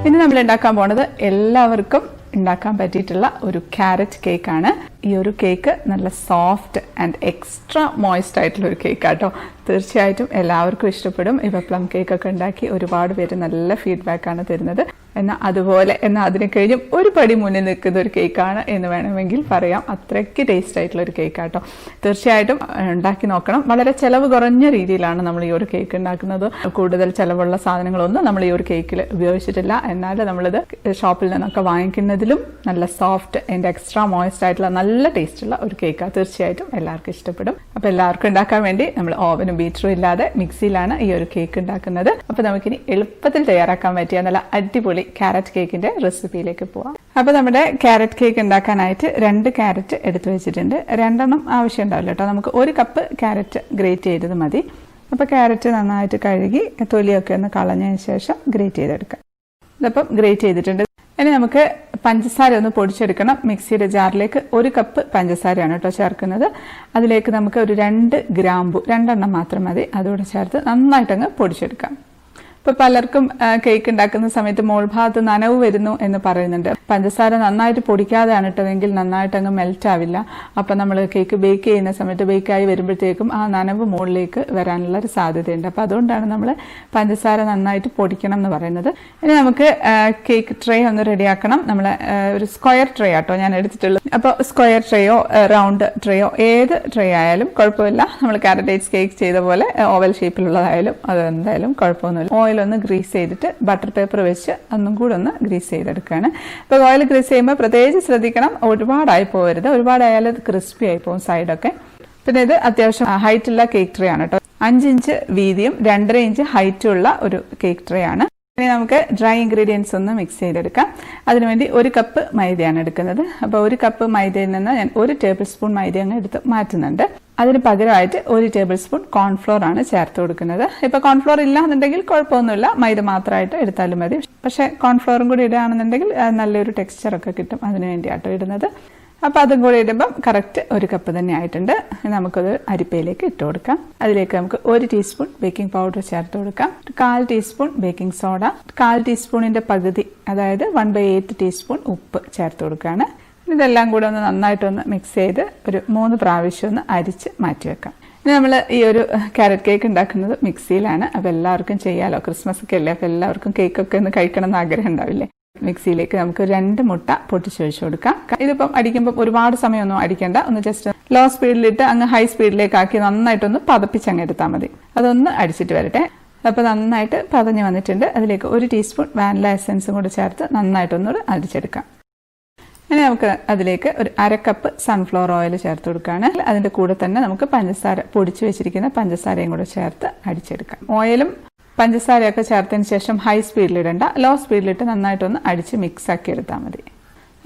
ഇന്ന് നമ്മൾ ഉണ്ടാക്കാൻ പോണത് എല്ലാവർക്കും ഉണ്ടാക്കാൻ പറ്റിയിട്ടുള്ള ഒരു ക്യാരറ്റ് കേക്കാണ്. ഈ ഒരു കേക്ക് നല്ല സോഫ്റ്റ് ആൻഡ് എക്സ്ട്രാ മോയ്സ്റ്റ് ആയിട്ടുള്ള ഒരു കേക്കാട്ടോ. തീർച്ചയായിട്ടും എല്ലാവർക്കും ഇഷ്ടപ്പെടും. ഇവ പ്ലം കേക്കൊക്കെ ഉണ്ടാക്കി ഒരുപാട് പേര് നല്ല ഫീഡ്ബാക്കാണ് തരുന്നത്. എന്നാൽ അതിനെ കഴിഞ്ഞും ഒരു പടി മുന്നിൽ നിൽക്കുന്ന ഒരു കേക്കാണ് എന്ന് വേണമെങ്കിൽ പറയാം. അത്രയ്ക്ക് ടേസ്റ്റ് ആയിട്ടുള്ള ഒരു കേക്കാട്ടോ. തീർച്ചയായിട്ടും ഉണ്ടാക്കി നോക്കണം. വളരെ ചിലവ് കുറഞ്ഞ രീതിയിലാണ് നമ്മൾ ഈ ഒരു കേക്ക് ഉണ്ടാക്കുന്നത്. കൂടുതൽ ചിലവുള്ള സാധനങ്ങളൊന്നും നമ്മൾ ഈ ഒരു കേക്കിൽ ഉപയോഗിച്ചിട്ടില്ല. എന്നാൽ നമ്മളിത് ഷോപ്പിൽ നിന്നൊക്കെ വാങ്ങിക്കുന്നതിലും നല്ല സോഫ്റ്റ് ആൻഡ് എക്സ്ട്രാ മോയ്സ്റ്റ് ആയിട്ടുള്ള നല്ല ടേസ്റ്റുള്ള ഒരു കേക്കാണ്. തീർച്ചയായിട്ടും എല്ലാവർക്കും ഇഷ്ടപ്പെടും. അപ്പോൾ എല്ലാവർക്കും ഉണ്ടാക്കാൻ വേണ്ടി നമ്മൾ ഓവനും ബീറ്ററും ഇല്ലാതെ മിക്സിയിലാണ് ഈ ഒരു കേക്ക് ഉണ്ടാക്കുന്നത്. അപ്പോൾ നമുക്കിനി എളുപ്പത്തിൽ തയ്യാറാക്കാൻ പറ്റിയ നല്ല അടിപൊളി ക്യാരറ്റ് കേക്കിന്റെ റെസിപ്പിയിലേക്ക് പോവാം. അപ്പോൾ നമ്മുടെ ക്യാരറ്റ് കേക്ക് ഉണ്ടാക്കാനായിട്ട് 2 ക്യാരറ്റ് എടുത്തു വെച്ചിട്ടുണ്ട്. 2 ആവശ്യം ഉണ്ടാവില്ല കേട്ടോ. നമുക്ക് 1 കപ്പ് ക്യാരറ്റ് ഗ്രേറ്റ് ചെയ്തത് മതി. അപ്പോൾ ക്യാരറ്റ് നന്നായിട്ട് കഴുകി തൊലിയൊക്കെ ഒന്ന് കളഞ്ഞതിന് ശേഷം ഗ്രേറ്റ് ചെയ്തെടുക്കാം. ഇതിപ്പം ഗ്രേറ്റ് ചെയ്തിട്ടുണ്ട്. ഇനി നമുക്ക് പഞ്ചസാര ഒന്ന് പൊടിച്ചെടുക്കണം. മിക്സിയുടെ ജാറിലേക്ക് 1 കപ്പ് പഞ്ചസാരയാണ് കേട്ടോ ചേർക്കുന്നത്. അതിലേക്ക് നമുക്ക് ഒരു 2 ഗ്രാമ്പു 2 മാത്രം മതി. അതോടെ ചേർത്ത് നന്നായിട്ടങ്ങ് പൊടിച്ചെടുക്കാം. ഇപ്പോൾ പലർക്കും കേക്ക് ഉണ്ടാക്കുന്ന സമയത്ത് മോൾ ഭാഗത്ത് നനവ് വരുന്നു എന്ന് പറയുന്നുണ്ട്. പഞ്ചസാര നന്നായിട്ട് പൊടിക്കാതെയാണ് ഇട്ടതെങ്കിൽ നന്നായിട്ട് അങ്ങ് മെൽറ്റ് ആവില്ല. അപ്പം നമ്മൾ കേക്ക് ബേക്ക് ചെയ്യുന്ന സമയത്ത് ബേക്കായി വരുമ്പോഴത്തേക്കും ആ നനവ് മുകളിലേക്ക് വരാനുള്ള ഒരു സാധ്യതയുണ്ട്. അപ്പോൾ അതുകൊണ്ടാണ് നമ്മൾ പഞ്ചസാര നന്നായിട്ട് പൊടിക്കണം എന്ന് പറയുന്നത്. ഇനി നമുക്ക് കേക്ക് ട്രേ ഒന്ന് റെഡിയാക്കണം. നമ്മൾ ഒരു സ്ക്വയർ ട്രേ ആട്ടോ ഞാൻ എടുത്തിട്ടുള്ളത്. അപ്പോൾ സ്ക്വയർ ട്രേയോ റൗണ്ട് ട്രേയോ ഏത് ട്രേ ആയാലും കുഴപ്പമില്ല. നമ്മൾ കാരറ്റേറ്റ്സ് കേക്ക് ചെയ്ത പോലെ ഓവൽ ഷേപ്പിലുള്ളതായാലും അതെന്തായാലും കുഴപ്പമൊന്നുമില്ല. ഓയിൽ ഒന്ന് ഗ്രീസ് ചെയ്തിട്ട് ബട്ടർ പേപ്പർ വെച്ച് ഒന്നും കൂടെ ഒന്ന് ഗ്രീസ് ചെയ്തെടുക്കുകയാണ്. അപ്പോൾ ഓയിൽ ഗ്രീസ് ചെയ്യുമ്പോൾ പ്രത്യേകിച്ച് ശ്രദ്ധിക്കണം, ഒരുപാടായി പോകരുത്. ഒരുപാടായാലും അത് ക്രിസ്പി ആയി പോകും സൈഡൊക്കെ. പിന്നെ ഇത് അത്യാവശ്യം ഹൈറ്റുള്ള കേക്ക് ട്രേ ആണ് കേട്ടോ. 5 ഇഞ്ച് വീതിയും 2.5 ഇഞ്ച് ഹൈറ്റുള്ള ഒരു കേക്ക് ട്രേ ആണ്. ഇനി നമുക്ക് ഡ്രൈ ഇൻഗ്രീഡിയൻസ് ഒന്ന് മിക്സ് ചെയ്തെടുക്കാം. അതിനുവേണ്ടി 1 കപ്പ് മൈദയാണ് എടുക്കുന്നത്. അപ്പോൾ 1 കപ്പ് മൈദയിൽ നിന്ന് ഞാൻ 1 ടേബിൾ സ്പൂൺ മൈദ അങ്ങ് എടുത്ത് മാറ്റുന്നുണ്ട്. അതിന് പകരമായിട്ട് 1 ടേബിൾ സ്പൂൺ കോൺഫ്ലോർ ആണ് ചേർത്ത് കൊടുക്കുന്നത്. ഇപ്പോൾ കോൺഫ്ലോർ ഇല്ലാന്നുണ്ടെങ്കിൽ കുഴപ്പമൊന്നുമില്ല, മൈദ മാത്രമായിട്ട് എടുത്താലും മതി. പക്ഷേ കോൺഫ്ലോറും കൂടി ഇടുകയാണെന്നുണ്ടെങ്കിൽ നല്ലൊരു ടെക്സ്ചറൊക്കെ കിട്ടും. അതിന് വേണ്ടിയാട്ടോ ഇടുന്നത്. അപ്പോൾ അതും കൂടി ഇടുമ്പം കറക്റ്റ് 1 കപ്പ് തന്നെ ആയിട്ടുണ്ട്. നമുക്കത് അരിപ്പയിലേക്ക് ഇട്ട് കൊടുക്കാം. അതിലേക്ക് നമുക്ക് 1 ടീസ്പൂൺ ബേക്കിംഗ് പൗഡർ ചേർത്ത് കൊടുക്കാം. 1/4 ടീസ്പൂൺ ബേക്കിംഗ് സോഡ, 1/4 ടീസ്പൂണിന്റെ പകുതി അതായത് 1/8 ടീസ്പൂൺ ഉപ്പ് ചേർത്ത് കൊടുക്കുകയാണ്. ഇതെല്ലാം കൂടെ ഒന്ന് നന്നായിട്ടൊന്ന് മിക്സ് ചെയ്ത് ഒരു 3 പ്രാവശ്യം ഒന്ന് അരിച്ച് മാറ്റി വെക്കാം. ഇനി നമ്മൾ ഈ ഒരു ക്യാരറ്റ് കേക്ക് ഉണ്ടാക്കുന്നത് മിക്സിയിലാണ്. അപ്പോൾ എല്ലാവർക്കും ചെയ്യാമല്ലോ, ക്രിസ്മസ് ഒക്കെ അല്ലേ. അപ്പോൾ എല്ലാവർക്കും കേക്കൊക്കെ ഒന്ന് കഴിക്കണം എന്ന് ആഗ്രഹം ഉണ്ടാവില്ലേ. മിക്സിയിലേക്ക് നമുക്ക് 2 മുട്ട പൊട്ടിച്ചൊഴിച്ചു കൊടുക്കാം. ഇതിപ്പം അടിക്കുമ്പോൾ ഒരുപാട് സമയമൊന്നും അടിക്കേണ്ട. ഒന്ന് ജസ്റ്റ് ലോ സ്പീഡിലിട്ട് അങ്ങ് ഹൈ സ്പീഡിലേക്ക് ആക്കി നന്നായിട്ടൊന്ന് പതപ്പിച്ചങ്ങ് എടുത്താൽ മതി. അതൊന്ന് അടിച്ചിട്ട് വരട്ടെ. അപ്പോൾ നന്നായിട്ട് പതഞ്ഞ് വന്നിട്ടുണ്ട്. അതിലേക്ക് 1 ടീസ്പൂൺ വാനില എസൻസും കൂടെ ചേർത്ത് നന്നായിട്ടൊന്ന് അടിച്ചെടുക്കാം. ഇനി നമുക്ക് അതിലേക്ക് ഒരു 1/2 കപ്പ് സൺഫ്ലവർ ഓയിൽ ചേർത്ത് കൊടുക്കുകയാണ്. അതിൻ്റെ കൂടെ തന്നെ നമുക്ക് പഞ്ചസാര പൊടിച്ചു വെച്ചിരിക്കുന്ന പഞ്ചസാരയും കൂടെ ചേർത്ത് അടിച്ചെടുക്കാം. ഓയിലും പഞ്ചസാരയൊക്കെ ചേർത്തതിന് ശേഷം ഹൈ സ്പീഡിലിടണ്ട, ലോ സ്പീഡിലിട്ട് നന്നായിട്ടൊന്ന് അടിച്ച് മിക്സ് ആക്കി എടുത്താൽ മതി.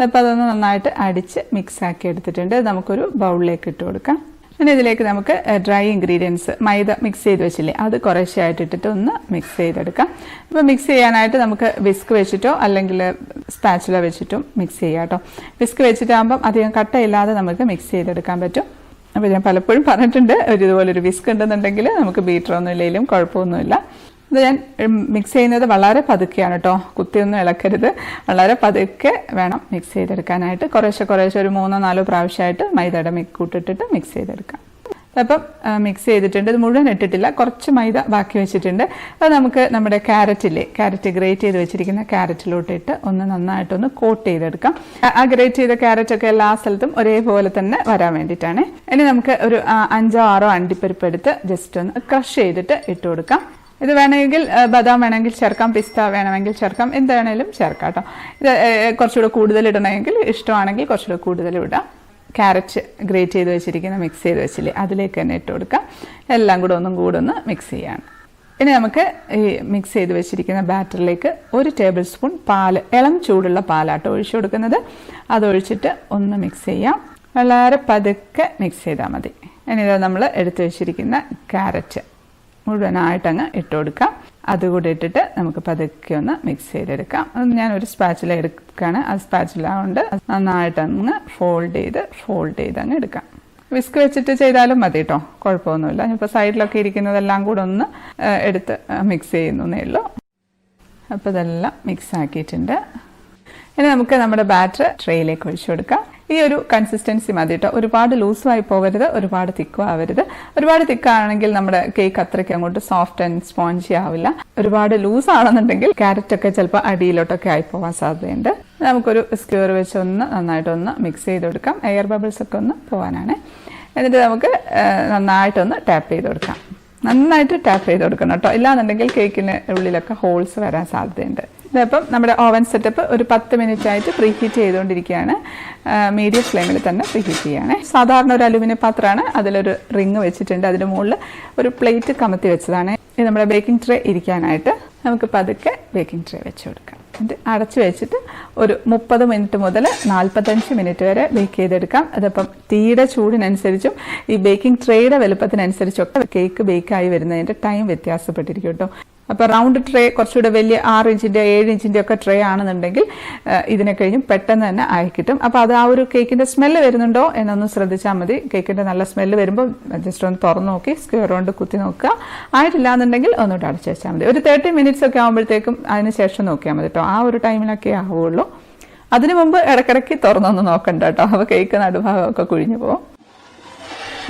അപ്പോൾ അതൊന്ന് നന്നായിട്ട് അടിച്ച് മിക്സ് ആക്കി എടുത്തിട്ടുണ്ട്. നമുക്കൊരു ബൗളിലേക്ക് ഇട്ട് കൊടുക്കാം. പിന്നെ ഇതിലേക്ക് നമുക്ക് ഡ്രൈ ഇൻഗ്രീഡിയൻസ് മൈദ മിക്സ് ചെയ്ത് വെച്ചില്ലേ, അത് കുറേശ്ശായിട്ട് ഇട്ടിട്ട് ഒന്ന് മിക്സ് ചെയ്തെടുക്കാം. അപ്പോൾ മിക്സ് ചെയ്യാനായിട്ട് നമുക്ക് വിസ്ക് വെച്ചിട്ടോ അല്ലെങ്കിൽ സ്പാച്ചുല വെച്ചിട്ടും മിക്സ് ചെയ്യാം കേട്ടോ. വിസ്ക് വെച്ചിട്ടാകുമ്പം അധികം കട്ടയില്ലാതെ നമുക്ക് മിക്സ് ചെയ്തെടുക്കാൻ പറ്റും. അപ്പോൾ ഞാൻ പലപ്പോഴും പറഞ്ഞിട്ടുണ്ട്, ഇതുപോലൊരു വിസ്ക് ഉണ്ടെന്നുണ്ടെങ്കിൽ നമുക്ക് ബീറ്ററൊന്നും ഇല്ലെങ്കിലും കുഴപ്പമൊന്നുമില്ല. ഇത് ഞാൻ മിക്സ് ചെയ്യുന്നത് വളരെ പതുക്കെയാണ് കേട്ടോ. കുത്തിയൊന്നും ഇളക്കരുത്, വളരെ പതുക്കെ വേണം മിക്സ് ചെയ്തെടുക്കാനായിട്ട്. കുറേശ്ശെ ഒരു 3-4 പ്രാവശ്യമായിട്ട് മൈദയുടെ കൂട്ടിട്ടിട്ട് മിക്സ് ചെയ്തെടുക്കാം. അപ്പം മിക്സ് ചെയ്തിട്ടുണ്ട്. ഇത് മുഴുവൻ ഇട്ടിട്ടില്ല, കുറച്ച് മൈദ ബാക്കി വെച്ചിട്ടുണ്ട്. അത് നമുക്ക് നമ്മുടെ ക്യാരറ്റ് ഗ്രേറ്റ് ചെയ്ത് വെച്ചിരിക്കുന്ന ക്യാരറ്റിലോട്ട് ഇട്ട് ഒന്ന് നന്നായിട്ടൊന്ന് കോട്ട് ചെയ്തെടുക്കാം. ആ ഗ്രേറ്റ് ചെയ്ത ക്യാരറ്റൊക്കെ എല്ലാ സ്ഥലത്തും ഒരേപോലെ തന്നെ വരാൻ വേണ്ടിയിട്ടാണ്. ഇനി നമുക്ക് ഒരു 5-6 അണ്ടിപ്പരിപ്പ് എടുത്ത് ജസ്റ്റ് ഒന്ന് ക്രഷ് ചെയ്തിട്ട് ഇട്ട് കൊടുക്കാം. ഇത് വേണമെങ്കിൽ ബദാം വേണമെങ്കിൽ ചേർക്കാം, പിസ്ത വേണമെങ്കിൽ ചേർക്കാം, എന്ത് വേണമെങ്കിലും ചേർക്കാം കേട്ടോ. ഇത് കുറച്ചുകൂടെ കൂടുതൽ ഇടണമെങ്കിൽ ഇഷ്ടമാണെങ്കിൽ കുറച്ചുകൂടെ കൂടുതൽ ഇടാം. ക്യാരറ്റ് ഗ്രേറ്റ് ചെയ്ത് വെച്ചിരിക്കുന്ന മിക്സ് ചെയ്ത് വെച്ചില്ലേ, അതിലേക്ക് തന്നെ ഇട്ട് കൊടുക്കാം. എല്ലാം കൂടെ ഒന്ന് മിക്സ് ചെയ്യാണ്. ഇനി നമുക്ക് ഈ മിക്സ് ചെയ്ത് വെച്ചിരിക്കുന്ന ബാറ്ററിലേക്ക് 1 ടേബിൾ സ്പൂൺ പാല്, ഇളം ചൂടുള്ള പാലാട്ടോ ഒഴിച്ചു കൊടുക്കുന്നത്. അതൊഴിച്ചിട്ട് ഒന്ന് മിക്സ് ചെയ്യാം. വളരെ പതുക്കെ മിക്സ് ചെയ്താൽ മതി. ഇനി ഇത് നമ്മൾ എടുത്തു വെച്ചിരിക്കുന്ന ക്യാരറ്റ് മുഴുവനായിട്ടങ്ങ് ഇട്ട് കൊടുക്കാം. അതുകൂടി ഇട്ടിട്ട് നമുക്ക് പതുക്കെ ഒന്ന് മിക്സ് ചെയ്തെടുക്കാം. ഞാനൊരു സ്പാച്ചുല എടുക്കുകയാണ്. ആ സ്പാച്ചുല കൊണ്ട് നന്നായിട്ടങ്ങ് ഫോൾഡ് ചെയ്ത് അങ്ങ് എടുക്കാം. വിസ്ക് വെച്ചിട്ട് ചെയ്താലും മതി കേട്ടോ, കുഴപ്പമൊന്നുമില്ല. ഇപ്പോൾ സൈഡിലൊക്കെ ഇരിക്കുന്നതെല്ലാം കൂടെ ഒന്ന് എടുത്ത് മിക്സ് ചെയ്യുന്നേ ഉള്ളൂ. അപ്പോൾ ഇതെല്ലാം മിക്സ് ആക്കിയിട്ടുണ്ട്. ഇനി നമുക്ക് നമ്മുടെ ബാറ്റർ ട്രേയിലേക്ക് ഒഴിച്ചു കൊടുക്കാം. ഈ ഒരു കൺസിസ്റ്റൻസി മതി കേട്ടോ. ഒരുപാട് ലൂസുമായി പോകരുത്, ഒരുപാട് തിക്കും ആവരുത്. ഒരുപാട് തിക്കാണെങ്കിൽ നമ്മുടെ കേക്ക് അത്രയ്ക്ക് അങ്ങോട്ട് സോഫ്റ്റ് ആൻഡ് സ്പോഞ്ചി ആവില്ല. ഒരുപാട് ലൂസ് ആണെന്നുണ്ടെങ്കിൽ ക്യാരറ്റ് ഒക്കെ ചിലപ്പോൾ അടിയിലോട്ടൊക്കെ ആയി പോകാൻ സാധ്യതയുണ്ട്. നമുക്കൊരു സ്ക്വയർ വെച്ച് നന്നായിട്ടൊന്ന് മിക്സ് ചെയ്ത് കൊടുക്കാം. എയർ ബബിൾസ് ഒക്കെ ഒന്ന് പോകാനാണ്. എന്നിട്ട് നമുക്ക് നന്നായിട്ടൊന്ന് ടാപ്പ് ചെയ്ത് കൊടുക്കാം. നന്നായിട്ട് ടാപ്പ് ചെയ്ത് കൊടുക്കണം കേട്ടോ. ഇല്ലാന്നുണ്ടെങ്കിൽ കേക്കിന് ഉള്ളിലൊക്കെ ഹോൾസ് വരാൻ സാധ്യതയുണ്ട്. ഇതിപ്പം നമ്മുടെ ഓവൻ സെറ്റപ്പ് ഒരു 10 മിനിറ്റ് ആയിട്ട് പ്രീ ഹീറ്റ് ചെയ്തുകൊണ്ടിരിക്കുകയാണ്. മീഡിയം ഫ്ലെയിമിൽ തന്നെ പ്രീ ഹീറ്റ് ചെയ്യുകയാണ്. സാധാരണ ഒരു അലുമിനിയം പാത്രമാണ്. അതിലൊരു റിങ് വെച്ചിട്ടുണ്ട്. അതിന് മുകളിൽ ഒരു പ്ലേറ്റ് കമത്തി വെച്ചതാണ്. ഇത് നമ്മുടെ ബേക്കിംഗ് ട്രേ ഇരിക്കാനായിട്ട് നമുക്ക് പതുക്കെ ബേക്കിംഗ് ട്രേ വെച്ച് കൊടുക്കാം. ഇത് അടച്ചു വെച്ചിട്ട് ഒരു 30 മിനിറ്റ് മുതൽ 45 മിനിറ്റ് വരെ ബേക്ക് ചെയ്തെടുക്കാം. അതിപ്പം തീയുടെ ചൂടിനനുസരിച്ചും ഈ ബേക്കിംഗ് ട്രേയുടെ വലുപ്പത്തിനനുസരിച്ചൊക്കെ കേക്ക് ബേക്കായി വരുന്നതിൻ്റെ ടൈം വ്യത്യാസപ്പെട്ടിരിക്കും കേട്ടോ. അപ്പോൾ റൗണ്ട് ട്രേ കുറച്ചുകൂടെ വലിയ 6 ഇഞ്ചിൻ്റെ 7 ഇഞ്ചിൻ്റെ ഒക്കെ ട്രേ ആണെന്നുണ്ടെങ്കിൽ ഇതിനെ കഴിഞ്ഞും പെട്ടെന്ന് തന്നെ ആയി കിട്ടും. അപ്പോൾ അത് ആ ഒരു കേക്കിൻ്റെ സ്മെല്ല് വരുന്നുണ്ടോ എന്നൊന്ന് ശ്രദ്ധിച്ചാൽ മതി. കേക്കിൻ്റെ നല്ല സ്മെല്ല് വരുമ്പോൾ ജസ്റ്റ് ഒന്ന് തുറന്ന് നോക്കി സ്ക്വയർ കൊണ്ട് കുത്തി നോക്കുക. ആയിട്ടില്ല എന്നുണ്ടെങ്കിൽ ഒന്നുകൂടെ അടച്ചു വെച്ചാൽ മതി. ഒരു 30 മിനിറ്റ്സ് ഒക്കെ ആകുമ്പോഴത്തേക്കും അതിന് ശേഷം നോക്കിയാൽ മതി കേട്ടോ. ആ ഒരു ടൈമിലൊക്കെ ആവുള്ളൂ. അതിനു മുമ്പ് ഇടയ്ക്കിടയ്ക്ക് തുറന്നൊന്ന് നോക്കണ്ട കേട്ടോ. അപ്പോൾ കേക്ക് നടുഭാഗമൊക്കെ കുഴിഞ്ഞു പോകും.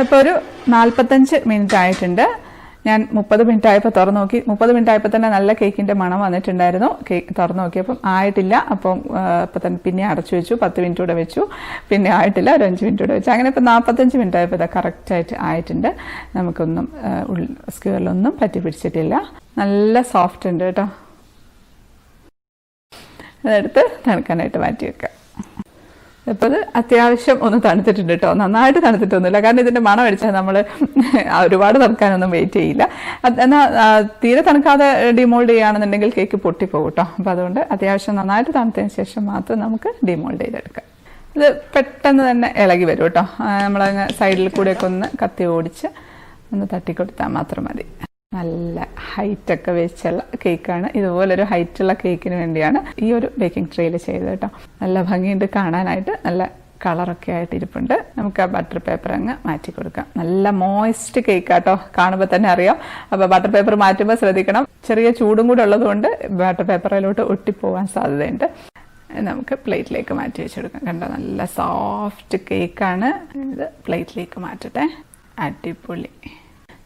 ഇപ്പോൾ ഒരു 45 മിനിറ്റ് ആയിട്ടുണ്ട്. ഞാൻ 30 മിനിറ്റ് ആയപ്പോൾ തുറന്നു നോക്കി. 30 മിനിറ്റ് ആയപ്പോൾ തന്നെ നല്ല കേക്കിൻ്റെ മണം വന്നിട്ടുണ്ടായിരുന്നു. കേക്ക് തുറന്നു നോക്കിയപ്പം ആയിട്ടില്ല. അപ്പം തന്നെ പിന്നെ അടച്ചു വെച്ചു. 10 മിനിറ്റ് കൂടെ വെച്ചു. പിന്നെ ആയിട്ടില്ല. ഒരു 5 മിനിറ്റ് കൂടെ വെച്ചു. അങ്ങനെ ഇപ്പോൾ 45 മിനിറ്റ് ആയപ്പോൾ ഇത് കറക്റ്റായിട്ട് ആയിട്ടുണ്ട്. നമുക്കൊന്നും സ്ക്വയറിലൊന്നും പറ്റി പിടിച്ചിട്ടില്ല. നല്ല സോഫ്റ്റ് ഉണ്ട് കേട്ടോ. അതെടുത്ത് തണുക്കാനായിട്ട് മാറ്റി വെക്കാം. ഇപ്പോൾ ഇത് അത്യാവശ്യം ഒന്ന് തണുത്തിട്ടുണ്ട് കേട്ടോ. നന്നായിട്ട് തണുത്തിട്ടൊന്നുമില്ല. കാരണം ഇതിൻ്റെ മണം അടിച്ചാൽ നമ്മൾ ഒരുപാട് തണുക്കാനൊന്നും വെയിറ്റ് ചെയ്യില്ല. എന്നാൽ തീരെ തണുക്കാതെ ഡിമോൾഡ് ചെയ്യുകയാണെന്നുണ്ടെങ്കിൽ കേക്ക് പൊട്ടിപ്പോകും കേട്ടോ. അപ്പോൾ അതുകൊണ്ട് അത്യാവശ്യം നന്നായിട്ട് തണുത്തതിന് ശേഷം മാത്രം നമുക്ക് ഡിമോൾഡ് ചെയ്തെടുക്കാം. ഇത് പെട്ടെന്ന് തന്നെ ഇളകി വരും കേട്ടോ. നമ്മളങ്ങ് സൈഡിൽ കൂടെയൊക്കെ ഒന്ന് കത്തി ഓടിച്ച് ഒന്ന് തട്ടിക്കൊടുത്താൽ മാത്രം മതി. നല്ല ഹൈറ്റൊക്കെ വെച്ചുള്ള കേക്കാണ്. ഇതുപോലൊരു ഹൈറ്റുള്ള കേക്കിന് വേണ്ടിയാണ് ഈ ഒരു ബേക്കിംഗ് ട്രേയിൽ ചെയ്തത് കേട്ടോ. നല്ല ഭംഗിയുണ്ട് കാണാനായിട്ട്. നല്ല കളറൊക്കെ ആയിട്ട് ഇരിപ്പുണ്ട്. നമുക്ക് ആ ബട്ടർ പേപ്പർ അങ്ങ് മാറ്റി കൊടുക്കാം. നല്ല മോയിസ്റ്റ് കേക്കാട്ടോ. കാണുമ്പോൾ തന്നെ അറിയാം. അപ്പോൾ ബട്ടർ പേപ്പർ മാറ്റുമ്പോൾ ശ്രദ്ധിക്കണം. ചെറിയ ചൂടും കൂടെ ഉള്ളതുകൊണ്ട് ബട്ടർ പേപ്പറിലോട്ട് ഒട്ടിപ്പോവാൻ സാധ്യതയുണ്ട്. നമുക്ക് പ്ലേറ്റിലേക്ക് മാറ്റി വെച്ചെടുക്കാം. കണ്ടോ, നല്ല സോഫ്റ്റ് കേക്കാണ്. ഇത് പ്ലേറ്റിലേക്ക് മാറ്റട്ടെ. അടിപൊളി.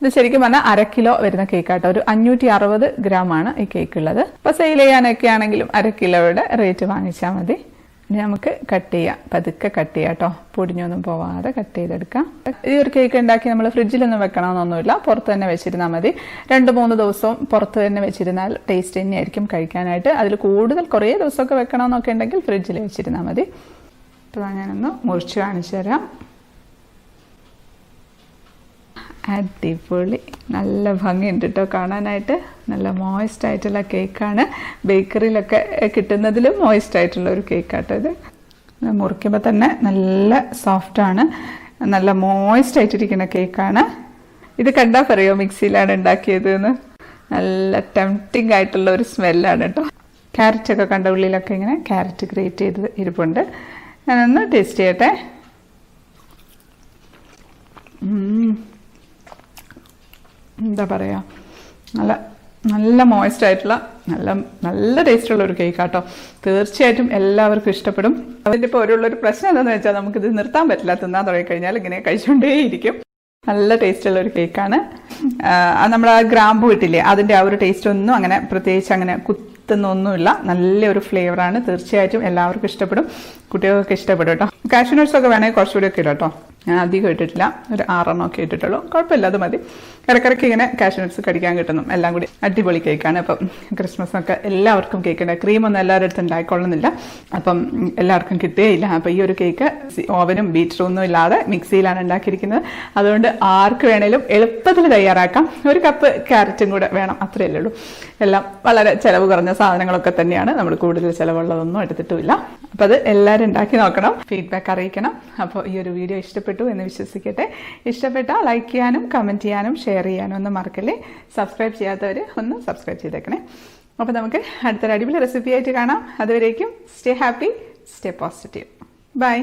ഇത് ശരിക്കും പറഞ്ഞാൽ 1/2 കിലോ വരുന്ന കേക്കാട്ടോ. ഒരു 560 ഗ്രാമാണ് ഈ കേക്ക് ഉള്ളത്. അപ്പോൾ സെയിൽ ചെയ്യാനൊക്കെ ആണെങ്കിലും 1/2 കിലോയുടെ റേറ്റ് വാങ്ങിച്ചാൽ മതി. ഇനി നമുക്ക് കട്ട് ചെയ്യാം. പതുക്കെ കട്ട് ചെയ്യാം കേട്ടോ. പൊടിഞ്ഞൊന്നും പോവാതെ കട്ട് ചെയ്തെടുക്കാം. ഈ ഒരു കേക്ക് ഉണ്ടാക്കി നമ്മൾ ഫ്രിഡ്ജിലൊന്നും വെക്കണമെന്നൊന്നുമില്ല. പുറത്ത് തന്നെ വെച്ചിരുന്നാൽ മതി. 2-3 ദിവസവും പുറത്ത് തന്നെ വെച്ചിരുന്നാൽ ടേസ്റ്റ് തന്നെയായിരിക്കും കഴിക്കാനായിട്ട്. അതിൽ കൂടുതൽ കുറേ ദിവസമൊക്കെ വെക്കണമെന്നൊക്കെ ഉണ്ടെങ്കിൽ ഫ്രിഡ്ജിൽ വെച്ചിരുന്നാൽ മതി. അപ്പോൾ ഞാനൊന്ന് മുറിച്ച് കാണിച്ചു തരാം. അടിപൊളി. നല്ല ഭംഗിയുണ്ട് കേട്ടോ കാണാനായിട്ട്. നല്ല മോയിസ്റ്റ് ആയിട്ടുള്ള കേക്കാണ്. ബേക്കറിയിലൊക്കെ കിട്ടുന്നതിലും മോയിസ്റ്റ് ആയിട്ടുള്ള ഒരു കേക്കാട്ടോ ഇത്. മുറിക്കുമ്പോൾ തന്നെ നല്ല സോഫ്റ്റാണ്. നല്ല മോയിസ്റ്റ് ആയിട്ടിരിക്കുന്ന കേക്കാണ്. ഇത് കണ്ടാൽ പറയുമോ മിക്സിയിലാണ് ഉണ്ടാക്കിയത് എന്ന്. നല്ല ടെംപ്റ്റിംഗ് ആയിട്ടുള്ള ഒരു സ്മെല്ലാണ് കേട്ടോ. ക്യാരറ്റൊക്കെ കണ്ട ഉള്ളിലൊക്കെ ഇങ്ങനെ ക്യാരറ്റ് ഗ്രേറ്റ് ചെയ്ത് ഇരിപ്പുണ്ട്. ഞാനൊന്ന് ടേസ്റ്റ് ചെയ്യട്ടെ. എന്താ പറയുക, നല്ല മോയിസ്റ്റ് ആയിട്ടുള്ള നല്ല ടേസ്റ്റുള്ള ഒരു കേക്കാട്ടോ. തീർച്ചയായിട്ടും എല്ലാവർക്കും ഇഷ്ടപ്പെടും. അതിൻ്റെ ഇപ്പോൾ ഒരുള്ളൊരു പ്രശ്നം എന്താണെന്ന് വെച്ചാൽ നമുക്കിത് നിർത്താൻ പറ്റില്ല. തിന്നാൻ തുടങ്ങിക്കഴിഞ്ഞാൽ ഇങ്ങനെ കഴിച്ചുകൊണ്ടേയിരിക്കും. നല്ല ടേസ്റ്റുള്ള ഒരു കേക്കാണ്. നമ്മൾ ആ ഗ്രാമ്പു ഇട്ടില്ലേ, അതിൻ്റെ ആ ഒരു ടേസ്റ്റ് ഒന്നും അങ്ങനെ പ്രത്യേകിച്ച് അങ്ങനെ കുത്തുന്നൊന്നുമില്ല. നല്ലൊരു ഫ്ലേവറാണ്. തീർച്ചയായിട്ടും എല്ലാവർക്കും ഇഷ്ടപ്പെടും. കുട്ടികൾക്കൊക്കെ ഇഷ്ടപ്പെടും കേട്ടോ. കാഷ്യൂ നട്ട്സൊക്കെ വേണമെങ്കിൽ കുറച്ചുകൂടി ഒക്കെ ഇടാം കേട്ടോ. ഞാൻ അധികം ഇട്ടിട്ടില്ല. ഒരു 6 ഒക്കെ ഇട്ടിട്ടുള്ളൂ. കുഴപ്പമില്ല, അത് മതി. ഇടയ്ക്കിടയ്ക്ക് ഇങ്ങനെ കാഷ്യൂ നട്ട്സ് കടിക്കാൻ കിട്ടുന്നു. എല്ലാം കൂടി അടിപൊളി കേക്കാണ്. അപ്പം ക്രിസ്മസിനൊക്കെ എല്ലാവർക്കും കേക്കുണ്ട്. ക്രീമൊന്നും എല്ലാവരുടെ അടുത്ത് ഉണ്ടായിക്കൊള്ളുന്നില്ല. അപ്പം എല്ലാവർക്കും കിട്ടുകയില്ല. അപ്പം ഈ ഒരു കേക്ക് ഓവനും ബീറ്ററും ഒന്നും ഇല്ലാതെ മിക്സിയിലാണ് ഉണ്ടാക്കിയിരിക്കുന്നത്. അതുകൊണ്ട് ആർക്ക് വേണേലും എളുപ്പത്തിൽ തയ്യാറാക്കാം. 1 കപ്പ് ക്യാരറ്റും കൂടെ വേണം, അത്രയല്ലേ ഉള്ളൂ. എല്ലാം വളരെ ചിലവ് കുറഞ്ഞ സാധനങ്ങളൊക്കെ തന്നെയാണ്. നമ്മൾ കൂടുതൽ ചിലവുള്ളതൊന്നും എടുത്തിട്ടുമില്ല. അപ്പം അത് എല്ലാവരും ഉണ്ടാക്കി നോക്കണം. ഫീഡ്ബാക്ക് അറിയിക്കണം. അപ്പോൾ ഈ ഒരു വീഡിയോ ഇഷ്ടപ്പെട്ടു എന്ന് വിശ്വസിക്കട്ടെ. ഇഷ്ടപ്പെട്ടാൽ ലൈക്ക് ചെയ്യാനും കമൻറ്റ് ചെയ്യാനും ഷെയർ ചെയ്യാനും ഒന്നും മറക്കല്ലേ. സബ്സ്ക്രൈബ് ചെയ്യാത്തവർ ഒന്ന് സബ്സ്ക്രൈബ് ചെയ്തേക്കണേ. അപ്പോൾ നമുക്ക് അടുത്തൊരു അടിപൊളി റെസിപ്പി ആയിട്ട് കാണാം. അതുവരേക്കും stay happy, stay positive. By.